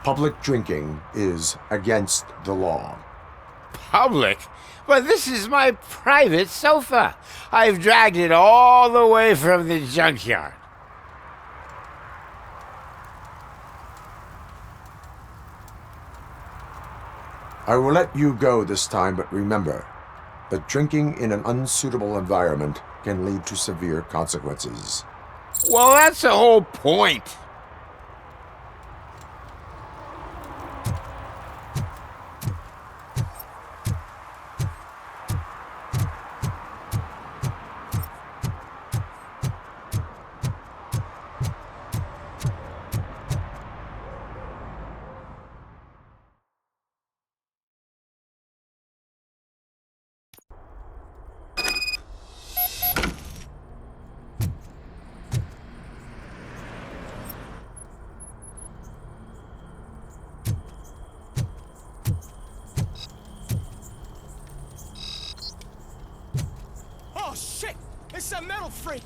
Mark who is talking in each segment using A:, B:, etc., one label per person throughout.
A: Public drinking is against the law.
B: Public? But this is my private sofa. I've dragged it all the way from the junkyard.
A: I will let you go this time, but remember that drinking in an unsuitable environment can lead to severe consequences.
B: Well, that's the whole point.
C: Oh shit! It's a metal freak!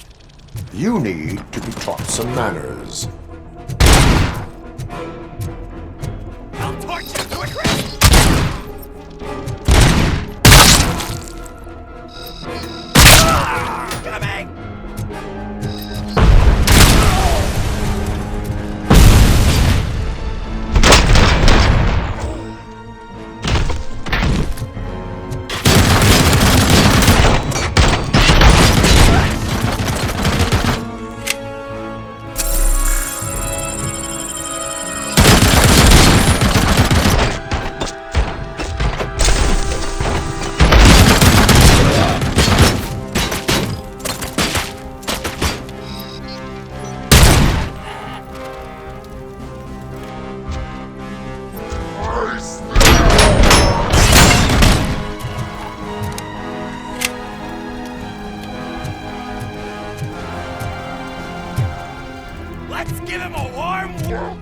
A: You need to be taught some manners.
C: I'll torch you to a crisp! Coming! Let's give him a warm welcome.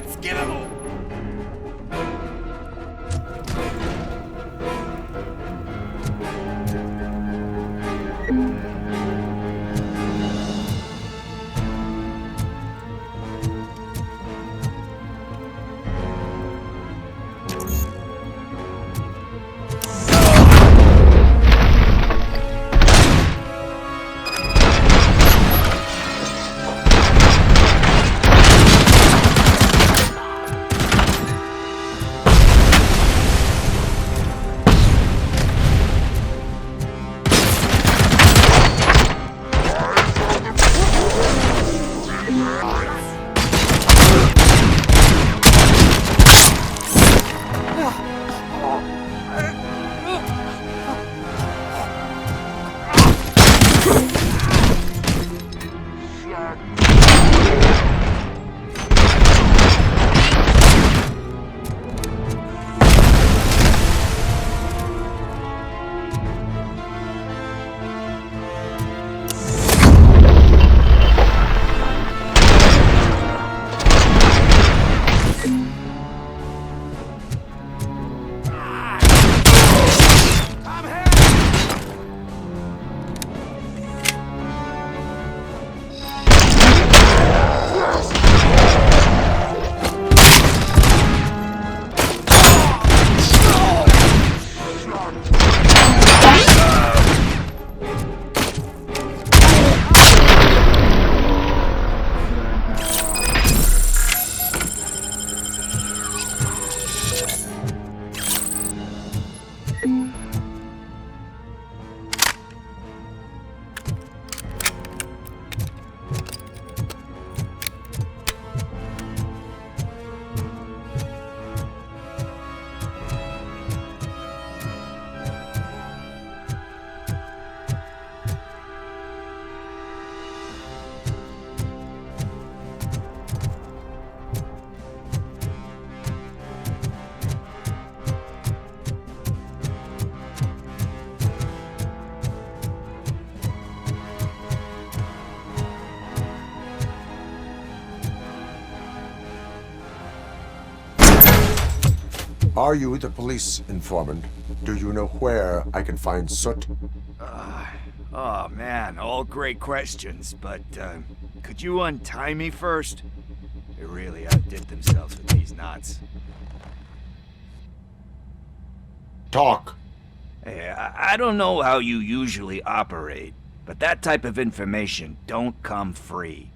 C: Let's get him all!
A: Are you the police informant? Do you know where I can find Soot?
D: Oh man, all great questions, but could you untie me first? They really outdid themselves with these knots.
A: Talk.
D: Hey, I don't know how you usually operate, but that type of information don't come free.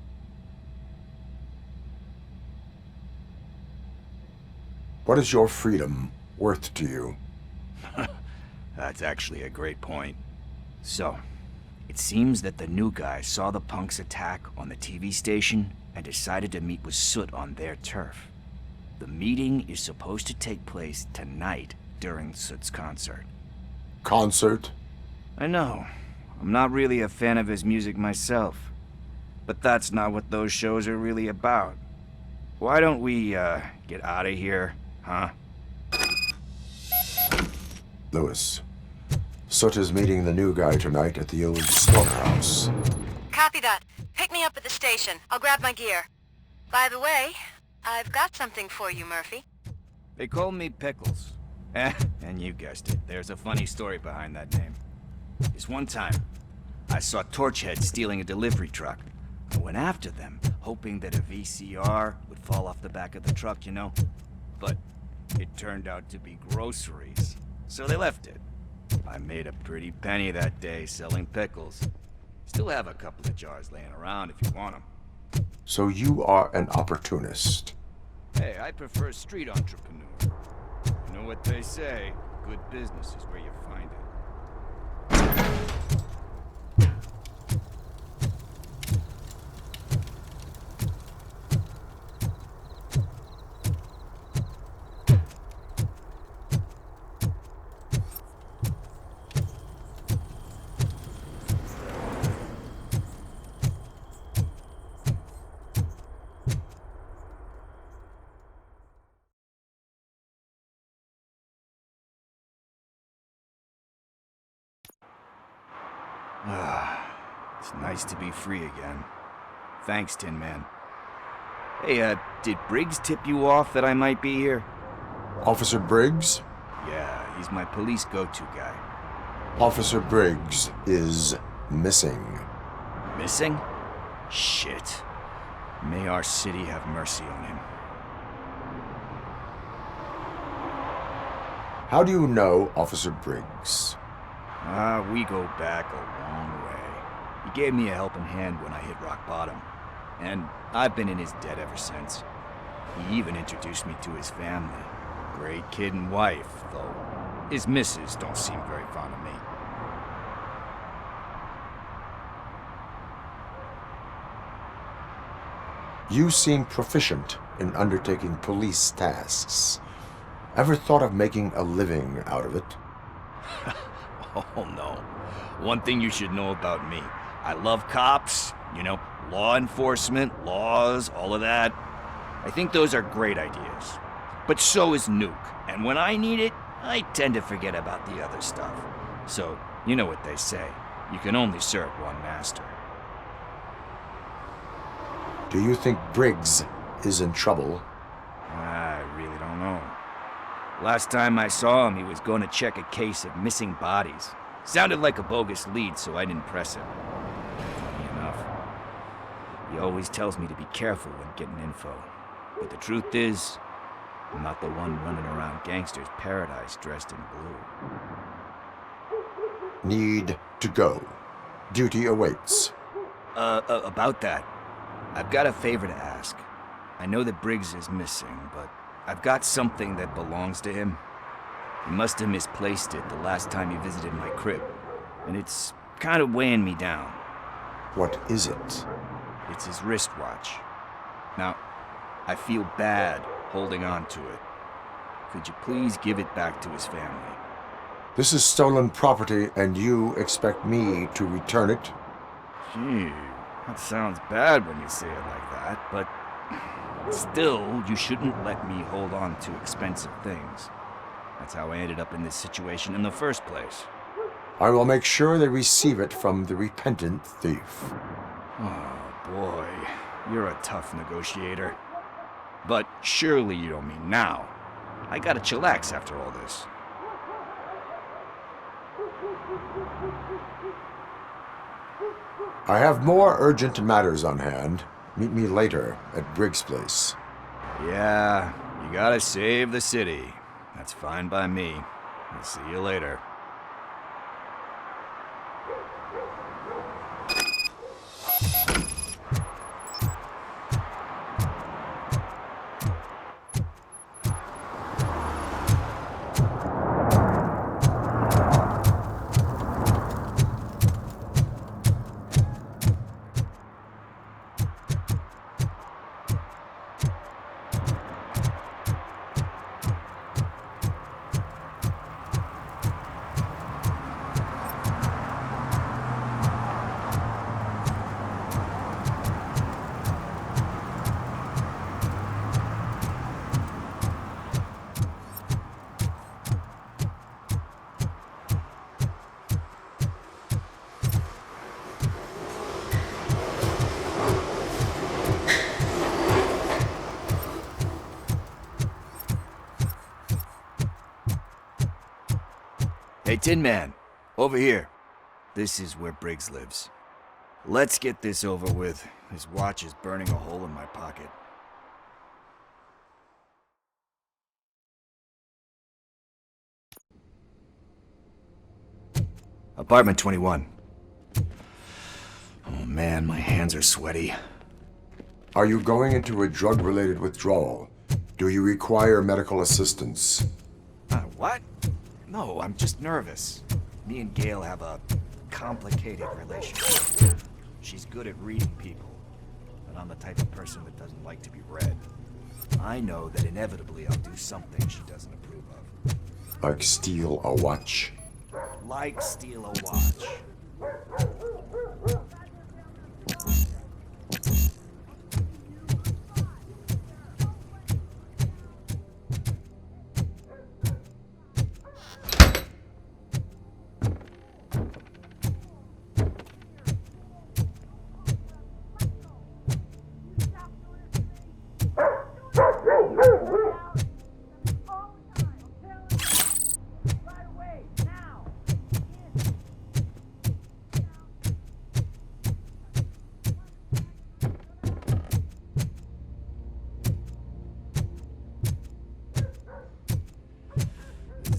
A: What is your freedom worth to you?
D: That's actually a great point. So, it seems that the new guy saw the punks' attack on the TV station and decided to meet with Soot on their turf. The meeting is supposed to take place tonight during Soot's concert.
A: Concert?
D: I know. I'm not really a fan of his music myself. But that's not what those shows are really about. Why don't we, get out of here, huh?
A: Lewis. Soot is meeting the new guy tonight at the old slaughterhouse.
E: Copy that. Pick me up at the station. I'll grab my gear. By the way, I've got something for you, Murphy.
D: They call me Pickles. And you guessed it, there's a funny story behind that name. This one time, I saw Torchhead stealing a delivery truck. I went after them, hoping that a VCR would fall off the back of the truck, you know? But it turned out to be groceries, so they left it. I made a pretty penny that day selling pickles. Still have a couple of jars laying around if you want them.
A: So you are an opportunist.
D: Hey, I prefer street entrepreneur. You know what they say, good business is where you find it. It's nice to be free again. Thanks, Tin Man. Hey, did Briggs tip you off that I might be here?
A: Officer Briggs?
D: Yeah, he's my police go-to guy.
A: Officer Briggs is missing.
D: Missing? Shit. May our city have mercy on him.
A: How do you know Officer Briggs?
D: We go back a long way. He gave me a helping hand when I hit rock bottom, and I've been in his debt ever since. He even introduced me to his family. Great kid and wife, though his missus don't seem very fond of me.
A: You seem proficient in undertaking police tasks. Ever thought of making a living out of it?
D: Oh no. One thing you should know about me. I love cops, law enforcement, laws, all of that. I think those are great ideas. But so is Nuke, and when I need it, I tend to forget about the other stuff. So, you know what they say. You can only serve one master.
A: Do you think Briggs is in trouble?
D: I really don't know. Last time I saw him, he was going to check a case of missing bodies. Sounded like a bogus lead, so I didn't press him. Funny enough. He always tells me to be careful when getting info. But the truth is, I'm not the one running around gangsters' paradise dressed in blue.
A: Need to go. Duty awaits.
D: About that, I've got a favor to ask. I know that Briggs is missing, but I've got something that belongs to him. He must have misplaced it the last time he visited my crib, and it's kind of weighing me down.
A: What is it?
D: It's his wristwatch. Now, I feel bad holding on to it. Could you please give it back to his family?
A: This is stolen property, and you expect me to return it?
D: Gee, that sounds bad when you say it like that, but still, you shouldn't let me hold on to expensive things. That's how I ended up in this situation in the first place.
A: I will make sure they receive it from the repentant thief.
D: Oh boy, you're a tough negotiator. But surely you don't mean now. I gotta chillax after all this.
A: I have more urgent matters on hand. Meet me later at Briggs' place.
D: Yeah, you gotta save the city. That's fine by me. I'll see you later. Hey, Tin Man, over here. This is where Briggs lives. Let's get this over with. His watch is burning a hole in my pocket. Apartment 21. Oh man, my hands are sweaty.
A: Are you going into a drug-related withdrawal? Do you require medical assistance?
D: What? No, I'm just nervous. Me and Gail have a complicated relationship. She's good at reading people, but I'm the type of person that doesn't like to be read. I know that inevitably I'll do something she doesn't approve of.
A: Like steal a watch?
D: Like steal a watch.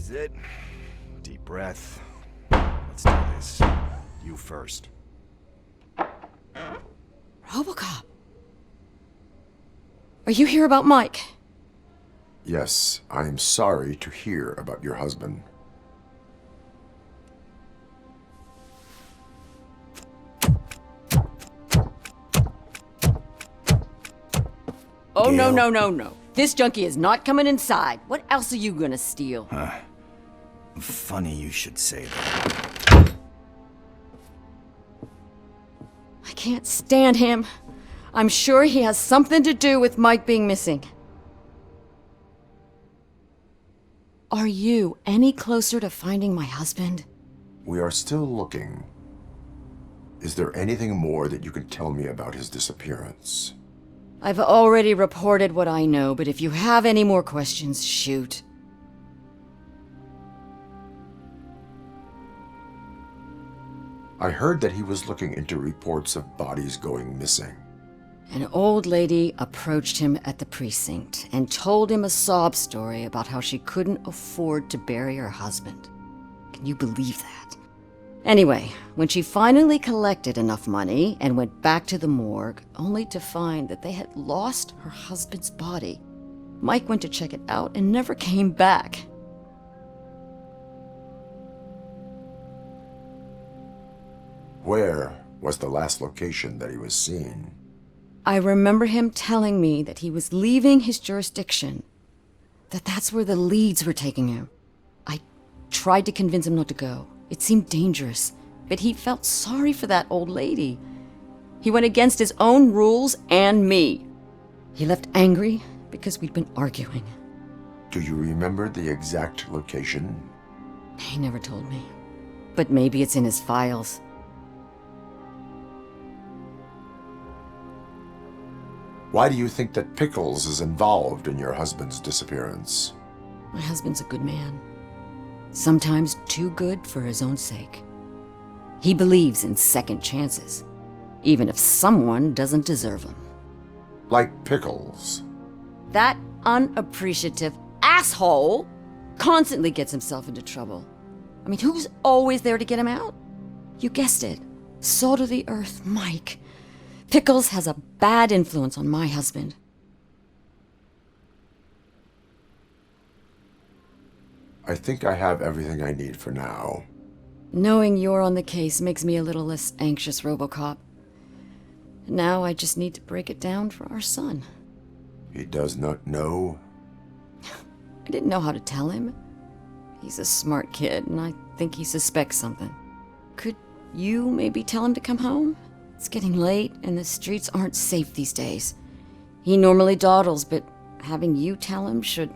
D: is it. Deep breath. Let's do this. You first.
F: Robocop. Are you here about Mike?
A: Yes, I am sorry to hear about your husband.
F: Oh,
A: Gail?
F: no. This junkie is not coming inside. What else are you gonna steal?
D: Funny you should say that.
F: I can't stand him. I'm sure he has something to do with Mike being missing. Are you any closer to finding my husband?
A: We are still looking. Is there anything more that you can tell me about his disappearance?
F: I've already reported what I know, but if you have any more questions, shoot.
A: I heard that he was looking into reports of bodies going missing.
F: An old lady approached him at the precinct and told him a sob story about how she couldn't afford to bury her husband. Can you believe that? Anyway, when she finally collected enough money and went back to the morgue, only to find that they had lost her husband's body, Mike went to check it out and never came back.
A: Where was the last location that he was seen?
F: I remember him telling me that he was leaving his jurisdiction, that's where the leads were taking him. I tried to convince him not to go. It seemed dangerous, but he felt sorry for that old lady. He went against his own rules and me. He left angry because we'd been arguing.
A: Do you remember the exact location?
F: He never told me, but maybe it's in his files.
A: Why do you think that Pickles is involved in your husband's disappearance?
F: My husband's a good man. Sometimes too good for his own sake. He believes in second chances, even if someone doesn't deserve them.
A: Like Pickles.
F: That unappreciative asshole constantly gets himself into trouble. I mean, who's always there to get him out? You guessed it. Salt of the earth, Mike. Pickles has a bad influence on my husband.
A: I think I have everything I need for now.
F: Knowing you're on the case makes me a little less anxious, Robocop. Now I just need to break it down for our son.
A: He does not know.
F: I didn't know how to tell him. He's a smart kid, and I think he suspects something. Could you maybe tell him to come home? It's getting late, and the streets aren't safe these days. He normally dawdles, but having you tell him should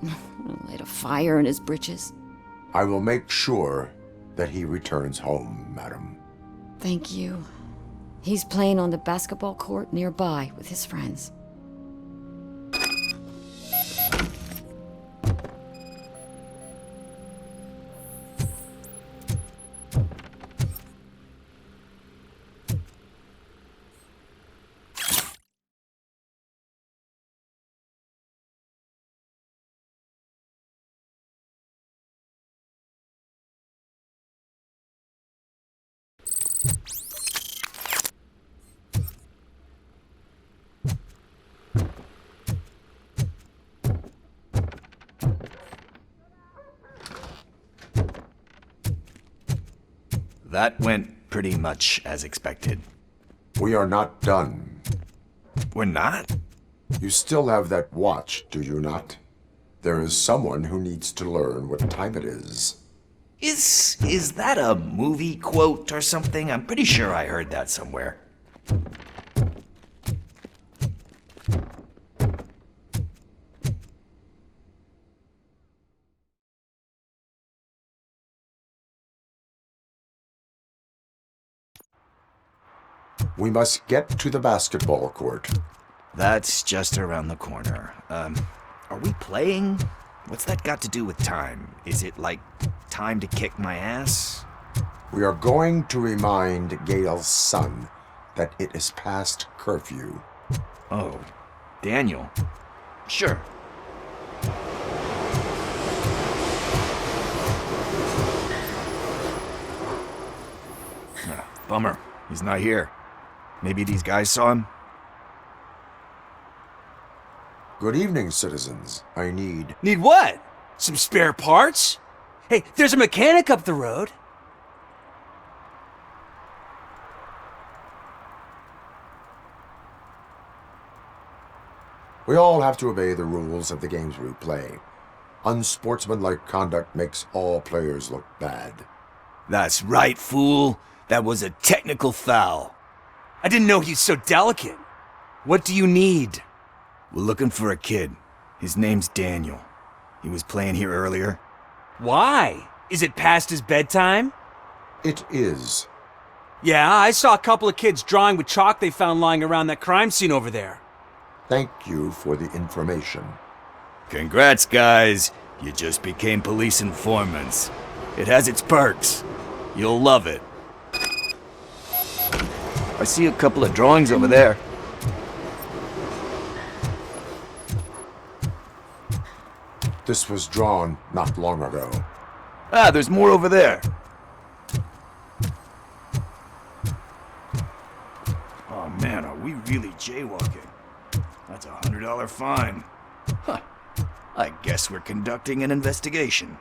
F: light a fire in his britches.
A: I will make sure that he returns home, madam.
F: Thank you. He's playing on the basketball court nearby with his friends.
D: That went pretty much as expected.
A: We are not done.
D: We're not?
A: You still have that watch, do you not? There is someone who needs to learn what time it is.
D: Is that a movie quote or something? I'm pretty sure I heard that somewhere.
A: We must get to the basketball court.
D: That's just around the corner. Are we playing? What's that got to do with time? Is it like time to kick my ass?
A: We are going to remind Gail's son that it is past curfew.
D: Oh, Daniel. Sure. Bummer. He's not here. Maybe these guys saw him?
A: Good evening, citizens. I need...
G: Need what? Some spare parts? Hey, there's a mechanic up the road.
A: We all have to obey the rules of the games we play. Unsportsmanlike conduct makes all players look bad.
D: That's right, fool. That was a technical foul.
G: I didn't know he's so delicate. What do you need?
D: We're looking for a kid. His name's Daniel. He was playing here earlier.
G: Why? Is it past his bedtime?
A: It is.
G: Yeah, I saw a couple of kids drawing with chalk they found lying around that crime scene over there.
A: Thank you for the information.
D: Congrats, guys. You just became police informants. It has its perks. You'll love it. I see a couple of drawings over there.
A: This was drawn not long ago.
D: Ah, there's more over there. Oh man, are we really jaywalking? That's a $100 fine. Huh. I guess we're conducting an investigation.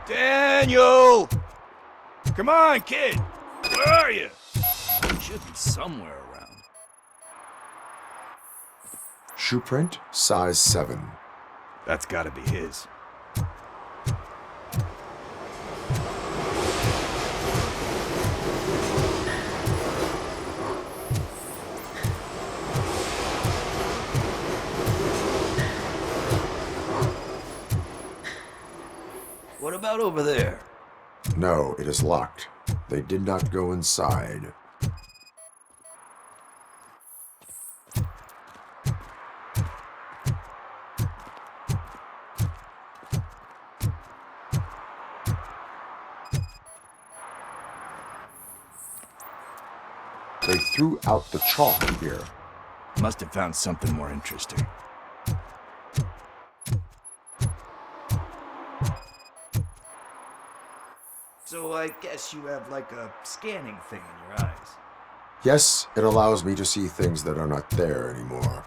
D: Daniel! Come on, kid! Where are you? You should be somewhere around.
A: Shoe print, size 7.
D: That's gotta be his. What about over there?
A: No, it is locked. They did not go inside. They threw out the chalk here.
D: Must have found something more interesting. So I guess you have like a scanning thing in your eyes.
A: Yes, it allows me to see things that are not there anymore.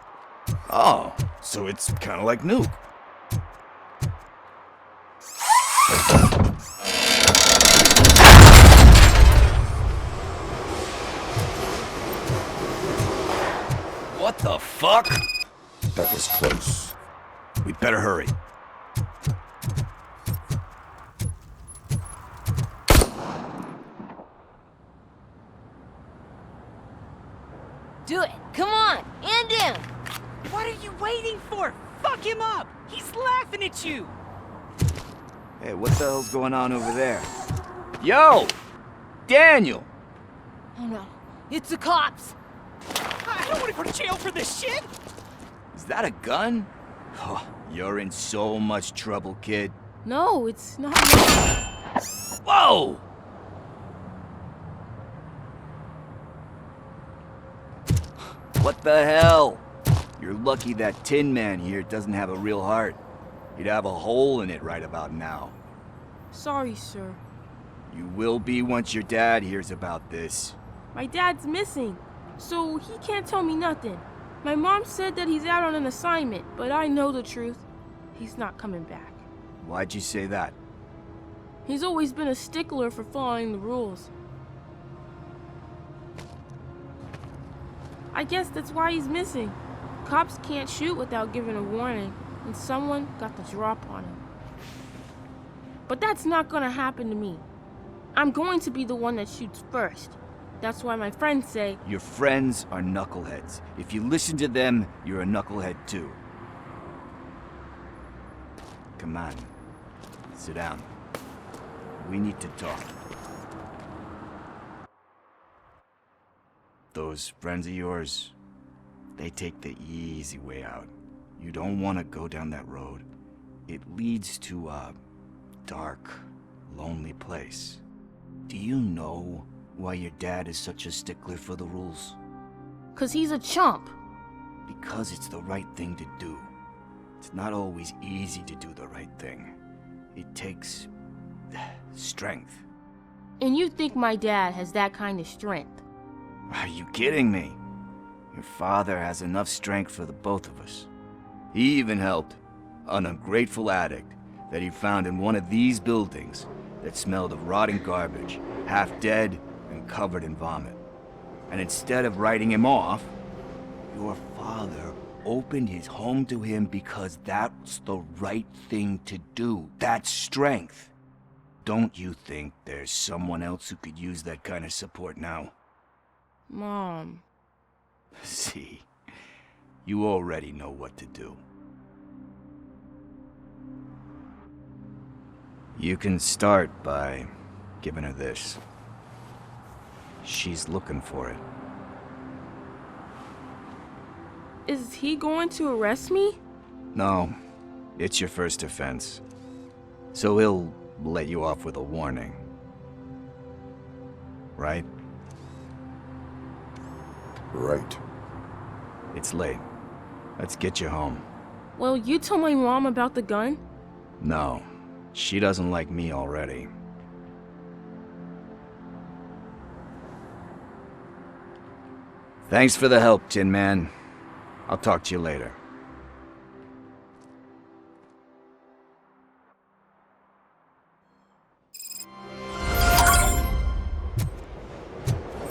D: Oh, so it's kind of like Nuke. What the fuck?
A: That was close.
D: We'd better hurry.
H: Do it! Come on! End him!
G: What are you waiting for? Fuck him up! He's laughing at you!
D: Hey, what the hell's going on over there? Yo! Daniel!
H: Oh no, it's the cops!
G: I don't want to go to jail for this shit!
D: Is that a gun? Oh, you're in so much trouble, kid.
H: No, it's not.
D: Whoa! What the hell? You're lucky that Tin Man here doesn't have a real heart. He'd have a hole in it right about now.
H: Sorry, sir.
D: You will be once your dad hears about this.
H: My dad's missing, so he can't tell me nothing. My mom said that he's out on an assignment, but I know the truth. He's not coming back.
D: Why'd you say that?
H: He's always been a stickler for following the rules. I guess that's why he's missing. Cops can't shoot without giving a warning, and someone got the drop on him. But that's not gonna happen to me. I'm going to be the one that shoots first. That's why my friends say...
D: Your friends are knuckleheads. If you listen to them, you're a knucklehead too. Come on. Sit down. We need to talk. Those friends of yours, they take the easy way out. You don't want to go down that road. It leads to a dark, lonely place. Do you know why your dad is such a stickler for the rules?
H: 'Cause he's a chump.
D: Because it's the right thing to do. It's not always easy to do the right thing. It takes strength.
H: And you think my dad has that kind of strength?
D: Are you kidding me? Your father has enough strength for the both of us. He even helped an ungrateful addict that he found in one of these buildings that smelled of rotting garbage, half dead and covered in vomit. And instead of writing him off, your father opened his home to him because that's the right thing to do. That's strength. Don't you think there's someone else who could use that kind of support now?
H: Mom.
D: See, you already know what to do. You can start by giving her this. She's looking for it.
H: Is he going to arrest me?
D: No, it's your first offense. So he'll let you off with a warning. Right?
A: Right.
D: It's late. Let's get you home.
H: Well, you told my mom about the gun?
D: No, she doesn't like me already. Thanks for the help, Tin Man. I'll talk to you later.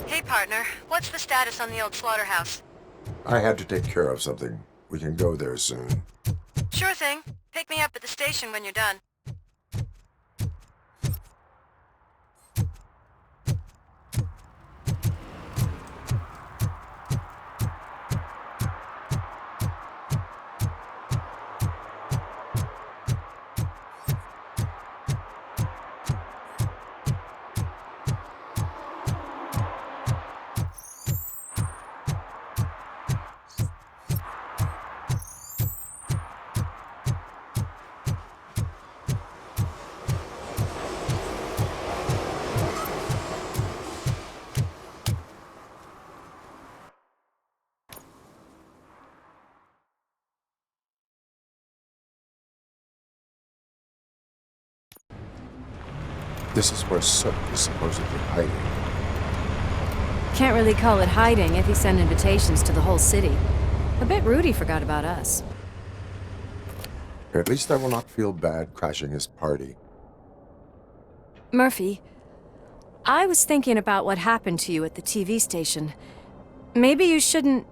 E: Hey, partner. What's the status on the old slaughterhouse?
A: I had to take care of something. We can go there soon.
E: Sure thing. Pick me up at the station when you're done.
A: This is where Sook is supposedly hiding.
I: Can't really call it hiding if he sent invitations to the whole city. A bit rude he forgot about us.
A: At least I will not feel bad crashing his party.
I: Murphy, I was thinking about what happened to you at the TV station. Maybe you shouldn't...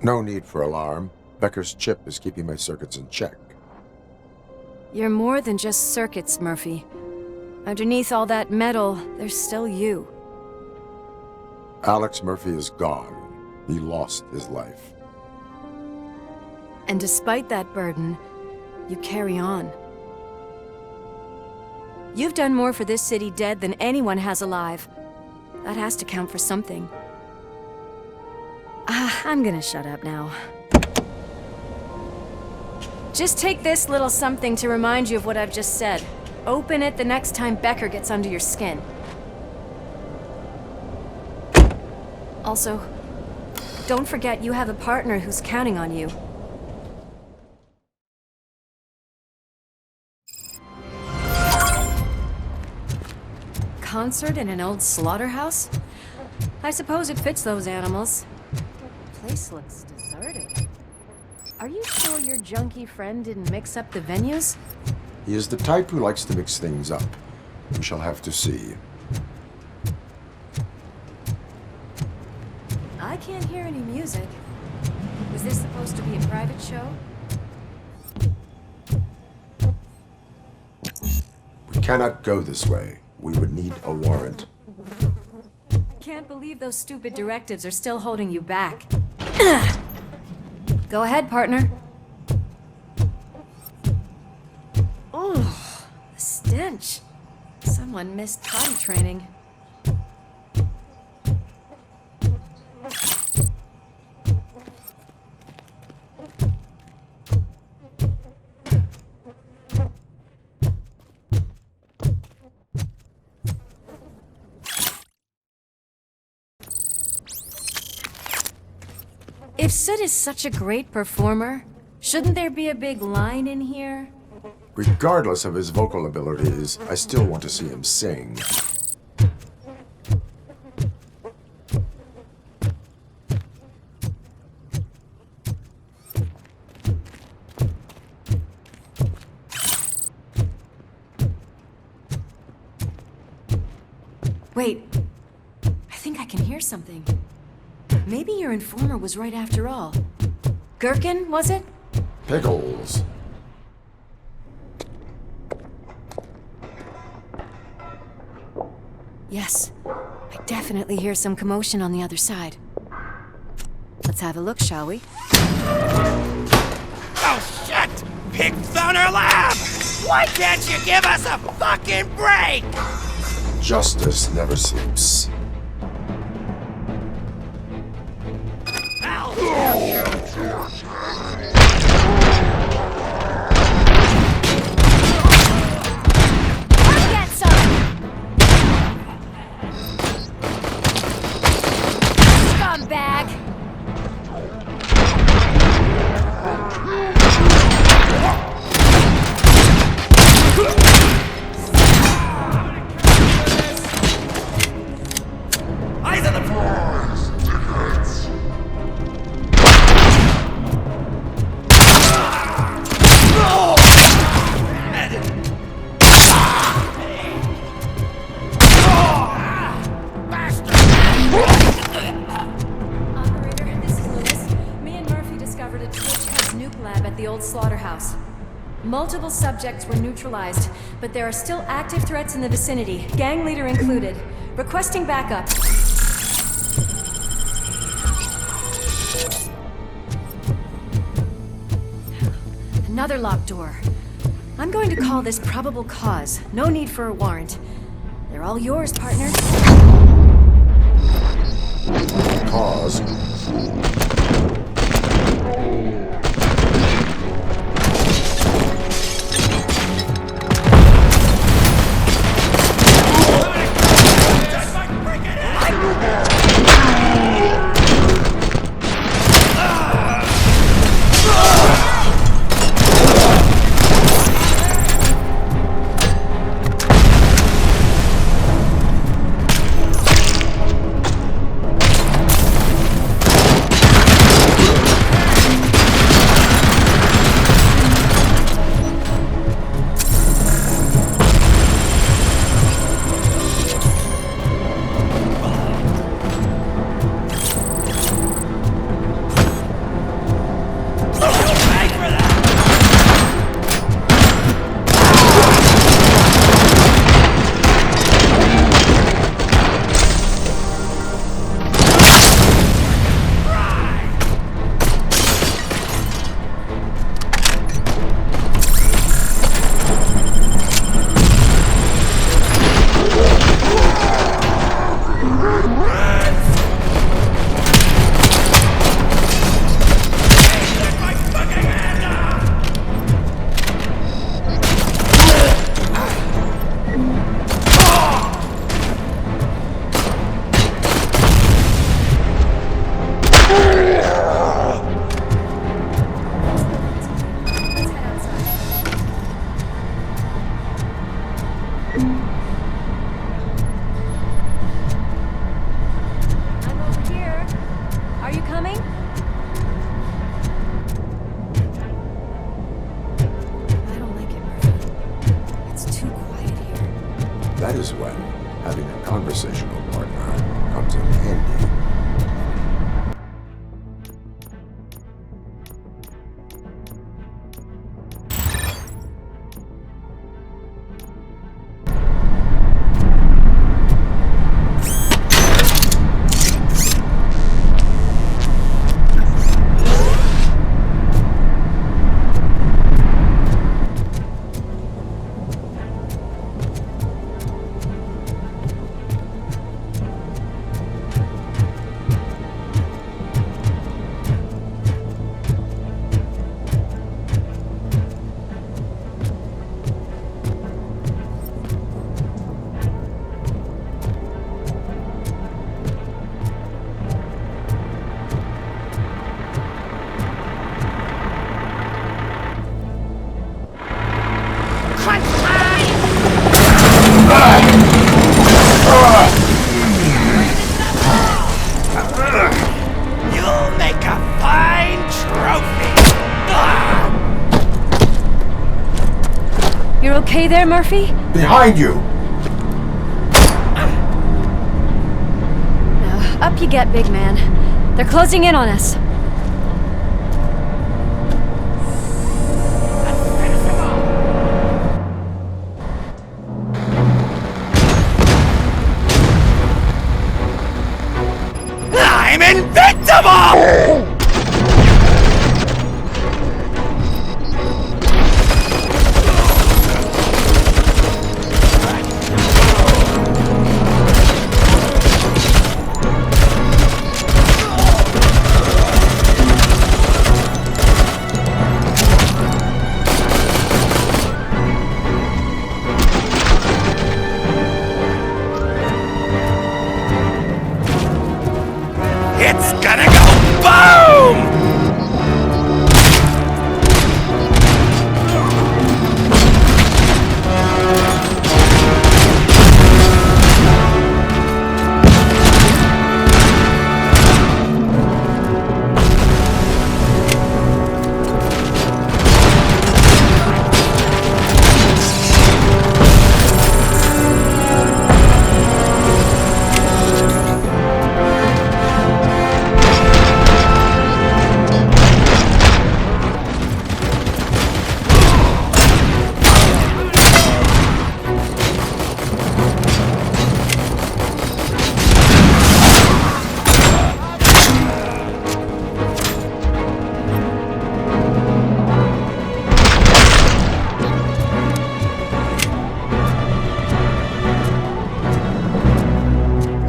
A: No need for alarm. Becker's chip is keeping my circuits in check.
I: You're more than just circuits, Murphy. Underneath all that metal, there's still you.
A: Alex Murphy is gone. He lost his life.
I: And despite that burden, you carry on. You've done more for this city dead than anyone has alive. That has to count for something. I'm gonna shut up now. Just take this little something to remind you of what I've just said. Open it the next time Becker gets under your skin. Also, don't forget you have a partner who's counting on you. Concert in an old slaughterhouse? I suppose it fits those animals. Place looks deserted. Are you sure your junkie friend didn't mix up the venues?
A: He is the type who likes to mix things up. We shall have to see.
I: I can't hear any music. Was this supposed to be a private show?
A: We cannot go this way. We would need a warrant.
I: Can't believe those stupid directives are still holding you back. Go ahead, partner. Oh, the stench. Someone missed potty training. If Sid is such a great performer, shouldn't there be a big line in here?
A: Regardless of his vocal abilities, I still want to see him sing.
I: Wait, I think I can hear something. Maybe your informer was right after all. Gherkin, was it?
A: Pickles.
I: Yes, I definitely hear some commotion on the other side. Let's have a look, shall we?
B: Oh, shit! Pig Thunder Lab! Why can't you give us a fucking break?
A: Justice never sleeps.
I: I'll get some! Scumbag!
B: Eyes on the
I: Operator, this is Lewis. Me and Murphy discovered a Torchhead's nuke lab at the old slaughterhouse. Multiple subjects were neutralized, but there are still active threats in the vicinity, gang leader included. Requesting backup. Another locked door. I'm going to call this probable cause. No need for a warrant. They're all yours, partner.
A: Cause.
I: okay there, Murphy?
A: Behind you!
I: Now, up you get, big man. They're closing in on us.
D: I'm invincible! It's gonna go boom!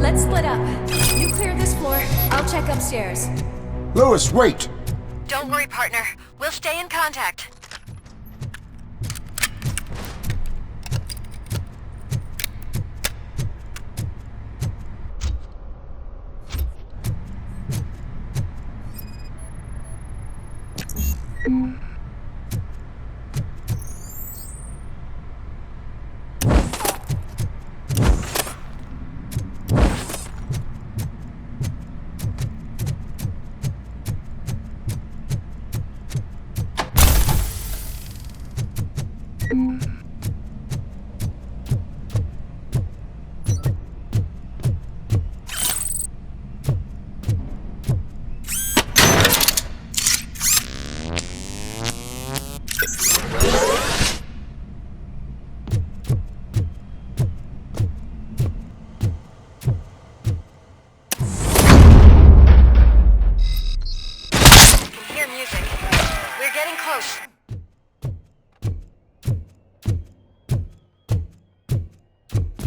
I: Let's split up. You clear this floor, I'll check upstairs.
A: Lewis, wait!
E: Don't worry, partner. We'll stay in contact.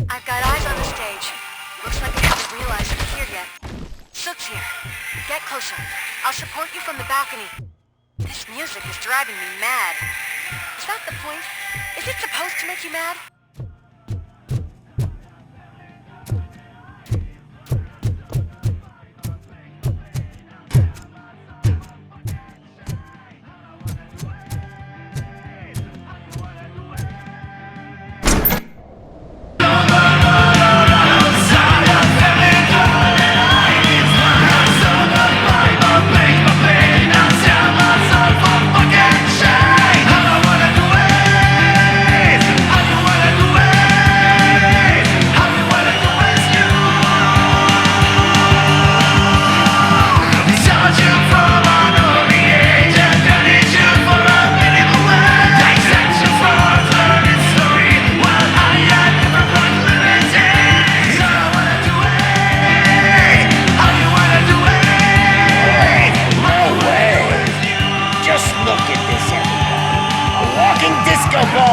E: I've got eyes on the stage. Looks like they haven't realized we're here yet. Sook's here. Get closer. I'll support you from the balcony. This music is driving me mad. Is that the point? Is it supposed to make you mad?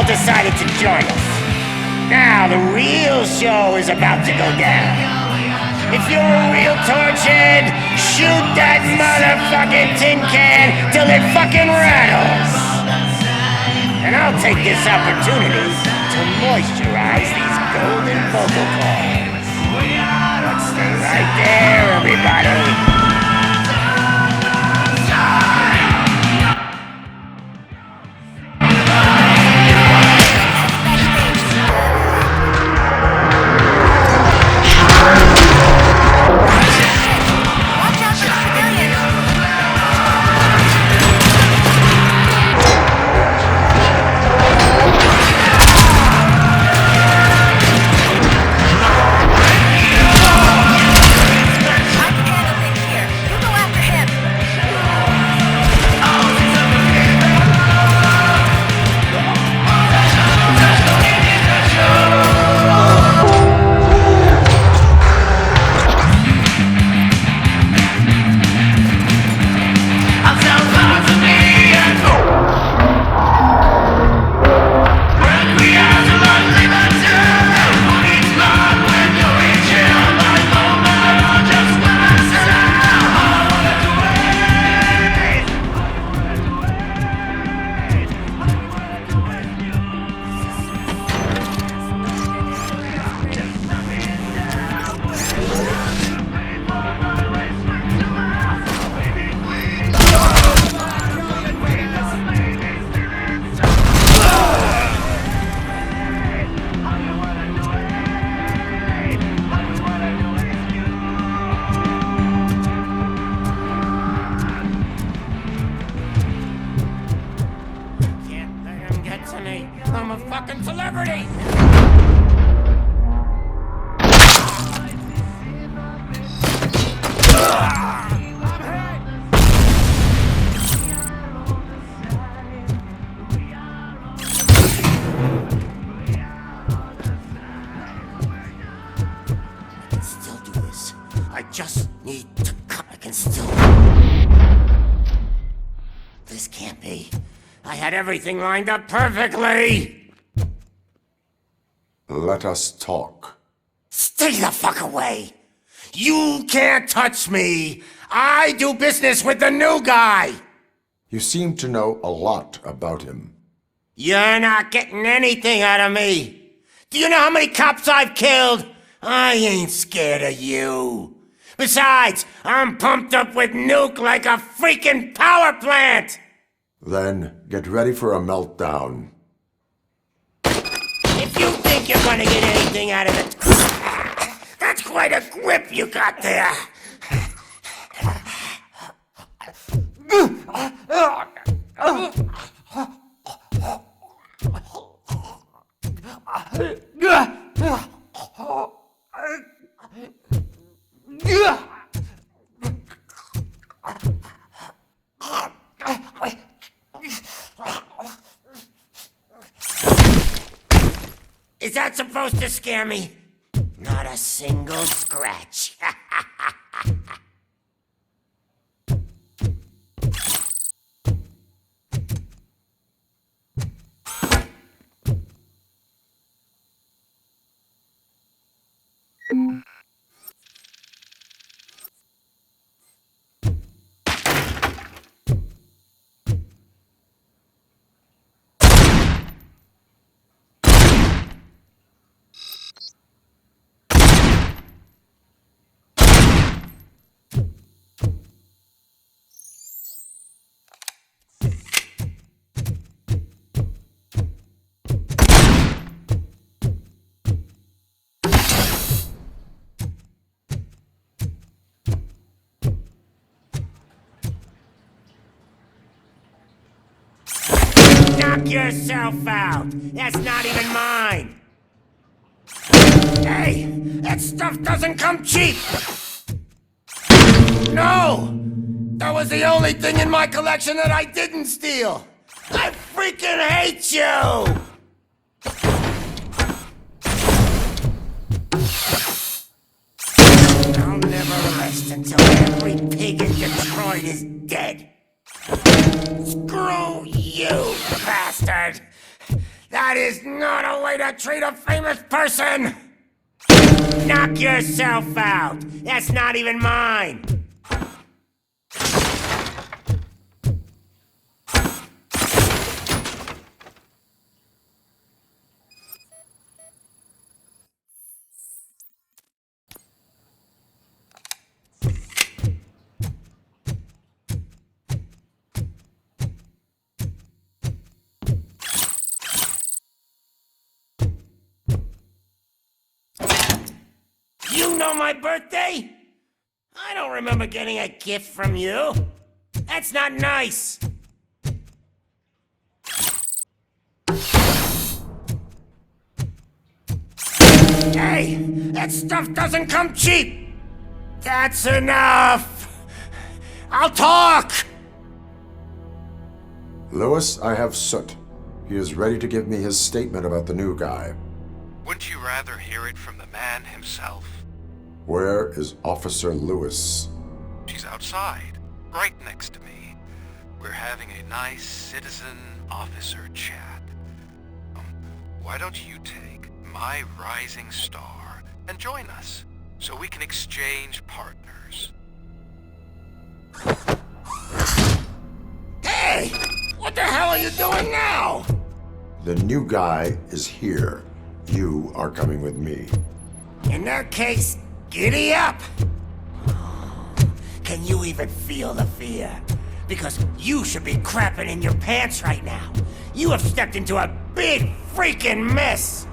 B: Decided to join us. Now the real show is about to go down. If you're a real torchhead, shoot that motherfucking tin can till it fucking rattles. And I'll take this opportunity to moisturize these golden vocal cords. Let's stay right there, everybody. I'm a fucking celebrity! I can still do this. I just need to cut. I can still. This can't be. I had everything lined up perfectly!
A: Let us talk.
B: Stay the fuck away! You can't touch me! I do business with the new guy!
A: You seem to know a lot about him.
B: You're not getting anything out of me! Do you know how many cops I've killed? I ain't scared of you. Besides, I'm pumped up with nuke like a freaking power plant!
A: Then get ready for a meltdown.
B: If you think you're gonna get anything out of it, that's quite a grip you got there. Is that supposed to scare me? Not a single scratch. Knock yourself out. That's not even mine. Hey, that stuff doesn't come cheap. No! That was the only thing in my collection that I didn't steal. I freaking hate you! I'll never rest until every pig in Detroit is dead. Screw you, bastard! That is not a way to treat a famous person! Knock yourself out! That's not even mine! You know my birthday? I don't remember getting a gift from you. That's not nice. Hey, that stuff doesn't come cheap. That's enough. I'll talk.
A: Lewis, I have Soot. He is ready to give me his statement about the new guy.
J: Wouldn't you rather hear it from the man himself?
A: Where is Officer Lewis?
J: She's outside, right next to me. We're having a nice citizen-officer chat. Why don't you take my rising star and join us, so we can exchange partners?
B: Hey! What the hell are you doing now?
A: The new guy is here. You are coming with me.
B: In that case, giddy up! Can you even feel the fear? Because you should be crapping in your pants right now. You have stepped into a big freaking mess!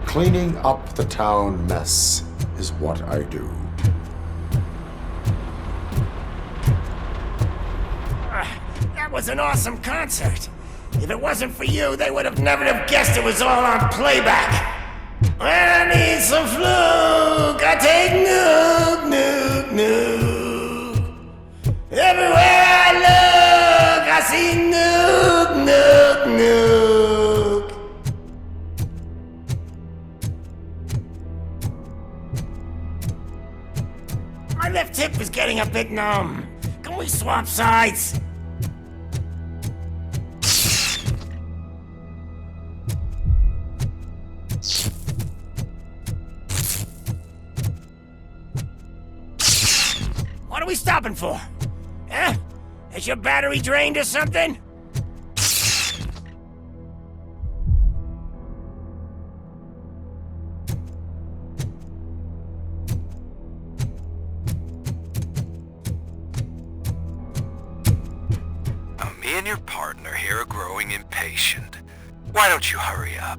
A: Cleaning up the town mess is what I do.
B: That was an awesome concert. If it wasn't for you, they would have never have guessed it was all on playback. When I need some fluke, I take nuke, nuke, nuke. Everywhere I look, I see nuke, nuke, nuke. My left hip is getting a bit numb. Can we swap sides? What are we stopping for? Huh? Is your battery drained or something?
J: Me and your partner here are growing impatient. Why don't you hurry up?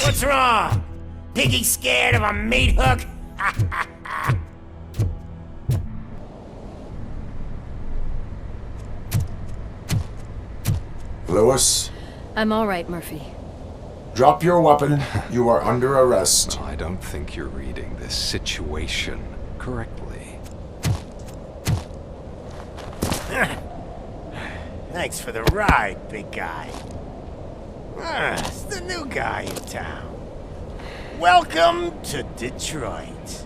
B: What's wrong? Piggy scared of a meat hook?
A: Lewis,
I: I'm all right, Murphy.
A: drop your weapon. You are under arrest.
J: I don't think you're reading this situation correctly.
B: Thanks for the ride, big guy. It's the new guy in town. Welcome to Detroit.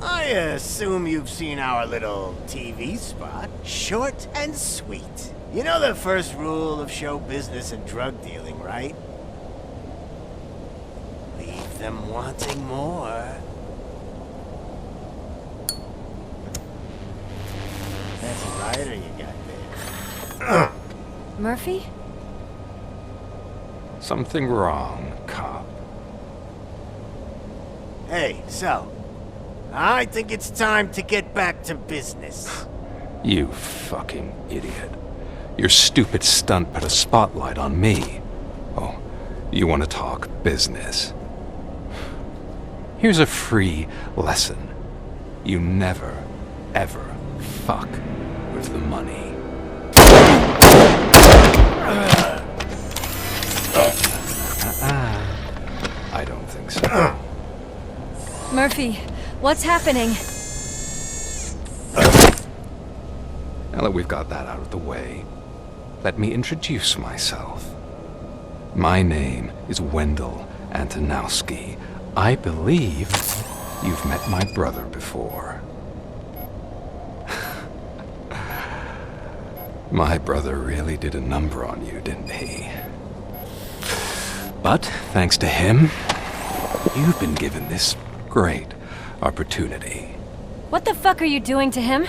B: I assume you've seen our little TV spot. Short and sweet. You know the first rule of show business and drug dealing, right? Leave them wanting more. That's a lighter you got there.
I: Murphy?
J: Something wrong, cop.
B: Hey, so, I think it's time to get back to business.
J: You fucking idiot. Your stupid stunt put a spotlight on me. Oh, you want to talk business? Here's a free lesson. You never, ever fuck with the money. I don't think so.
I: Murphy, what's happening?
J: Now that we've got that out of the way, let me introduce myself. My name is Wendell Antonowski. I believe you've met my brother before. My brother really did a number on you, didn't he? But thanks to him, you've been given this great opportunity.
I: What the fuck are you doing to him?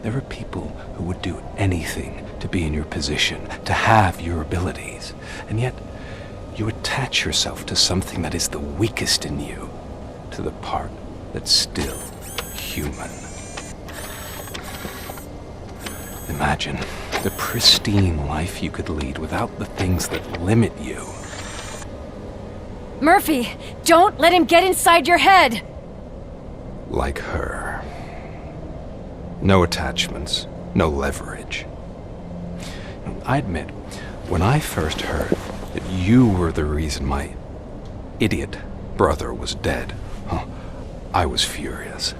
J: There are people who would do anything to be in your position, to have your abilities, and yet you attach yourself to something that is the weakest in you, to the part that's still human. Imagine the pristine life you could lead without the things that limit you.
I: Murphy, don't let him get inside your head!
J: Like her. No attachments, no leverage. I admit, when I first heard that you were the reason my idiot brother was dead, I was furious.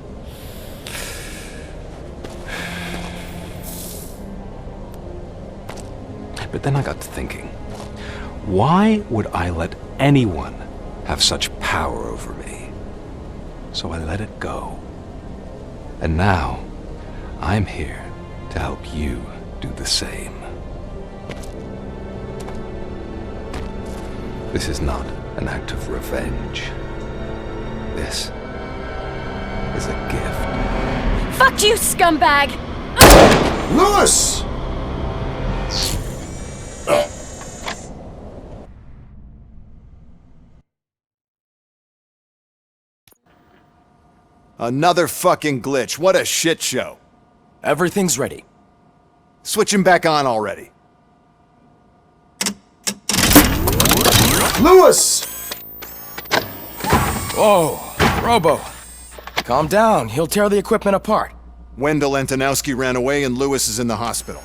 J: But then I got to thinking, why would I let anyone have such power over me? So I let it go. And now, I'm here to help you do the same. This is not an act of revenge. This is a gift.
I: Fuck you, scumbag!
A: Lewis!
K: Another fucking glitch. What a shit show.
C: Everything's ready.
K: Switch him back on already.
A: Lewis!
L: Whoa, Robo. Calm down. He'll tear the equipment apart.
K: Wendell Antonowski ran away and Lewis is in the hospital.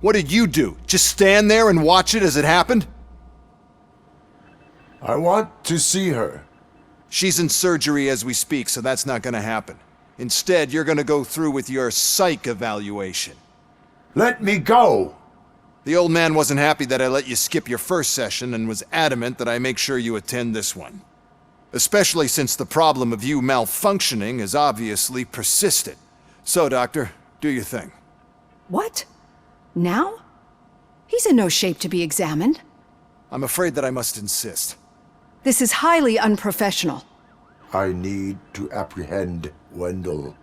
K: What did you do? Just stand there and watch it as it happened?
A: I want to see her.
K: She's in surgery as we speak, so that's not gonna happen. Instead, you're gonna go through with your psych evaluation.
A: Let me go!
K: The old man wasn't happy that I let you skip your first session and was adamant that I make sure you attend this one. Especially since the problem of you malfunctioning has obviously persisted. So, Doctor, do your thing.
M: What? Now? He's in no shape to be examined.
K: I'm afraid that I must insist.
M: This is highly unprofessional.
A: I need to apprehend Wendell.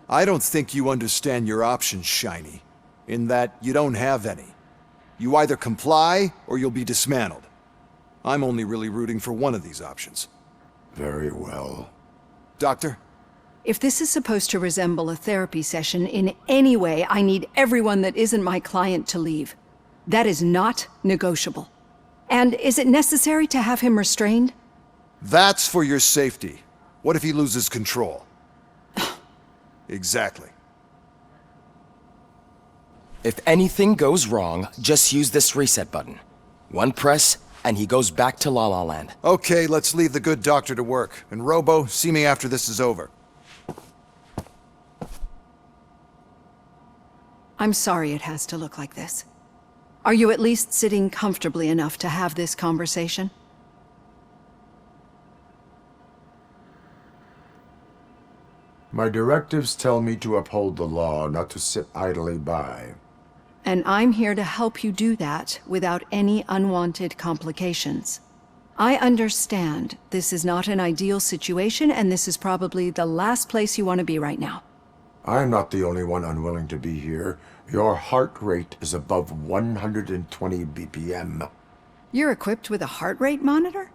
K: I don't think you understand your options, Shiny. In that you don't have any. You either comply or you'll be dismantled. I'm only really rooting for one of these options.
A: Very well.
K: Doctor?
M: If this is supposed to resemble a therapy session in any way, I need everyone that isn't my client to leave. That is not negotiable. And is it necessary to have him restrained?
K: That's for your safety. What if he loses control? Exactly.
L: If anything goes wrong, just use this reset button. One press, and he goes back to La La Land.
K: Okay, let's leave the good doctor to work. And Robo, see me after this is over.
M: I'm sorry it has to look like this. Are you at least sitting comfortably enough to have this conversation?
A: My directives tell me to uphold the law, not to sit idly by.
M: And I'm here to help you do that without any unwanted complications. I understand this is not an ideal situation, and this is probably the last place you want to be right now.
A: I'm not the only one unwilling to be here. Your heart rate is above 120 BPM.
M: You're equipped with a heart rate monitor?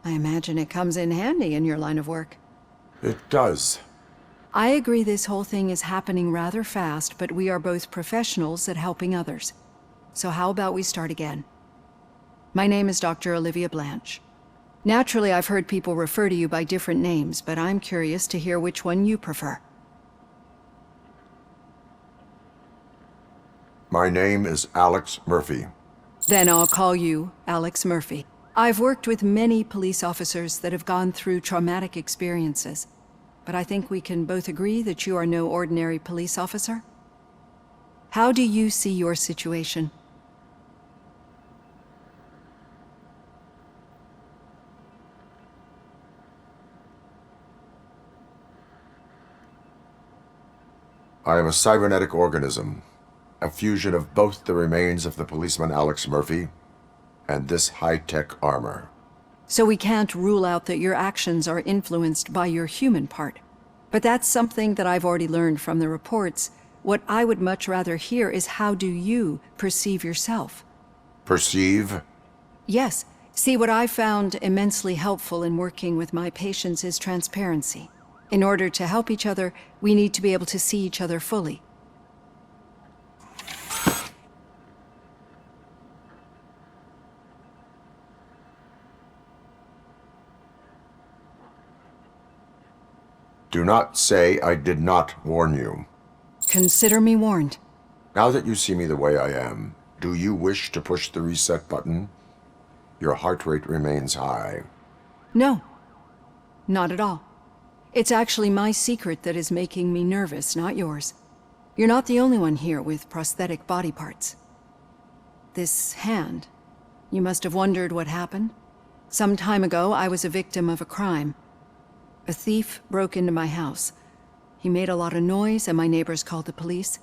M: I imagine it comes in handy in your line of work.
A: It does.
M: I agree this whole thing is happening rather fast, but we are both professionals at helping others. So how about we start again? My name is Dr. Olivia Blanche. Naturally, I've heard people refer to you by different names, but I'm curious to hear which one you prefer.
A: My name is Alex Murphy.
M: Then I'll call you Alex Murphy. I've worked with many police officers that have gone through traumatic experiences, but I think we can both agree that you are no ordinary police officer. How do you see your situation?
A: I am a cybernetic organism, a fusion of both the remains of the policeman Alex Murphy and this high-tech armor.
M: So we can't rule out that your actions are influenced by your human part. But that's something that I've already learned from the reports. What I would much rather hear is how do you perceive yourself?
A: Perceive?
M: Yes. See, what I found immensely helpful in working with my patients is transparency. In order to help each other, we need to be able to see each other fully.
A: Do not say I did not warn you.
M: Consider me warned.
A: Now that you see me the way I am, do you wish to push the reset button? Your heart rate remains high.
M: No. Not at all. It's actually my secret that is making me nervous, not yours. You're not the only one here with prosthetic body parts. This hand, you must have wondered what happened. Some time ago, I was a victim of a crime. A thief broke into my house. He made a lot of noise and my neighbors called the police.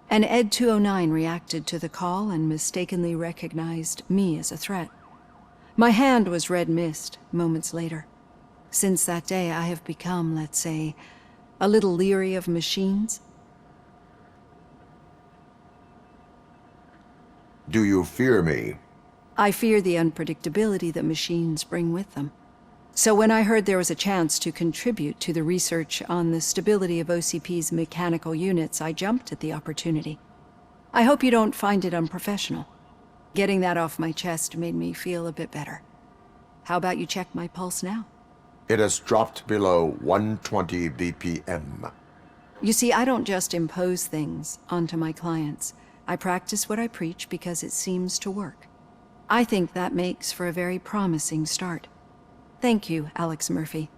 M: And Ed 209 reacted to the call and mistakenly recognized me as a threat. My hand was red mist moments later. Since that day, I have become, let's say, a little leery of machines.
A: Do you fear me?
M: I fear the unpredictability that machines bring with them. So when I heard there was a chance to contribute to the research on the stability of OCP's mechanical units, I jumped at the opportunity. I hope you don't find it unprofessional. Getting that off my chest made me feel a bit better. How about you check my pulse now?
A: It has dropped below 120 BPM.
M: You see, I don't just impose things onto my clients. I practice what I preach because it seems to work. I think that makes for a very promising start. Thank you, Alex Murphy.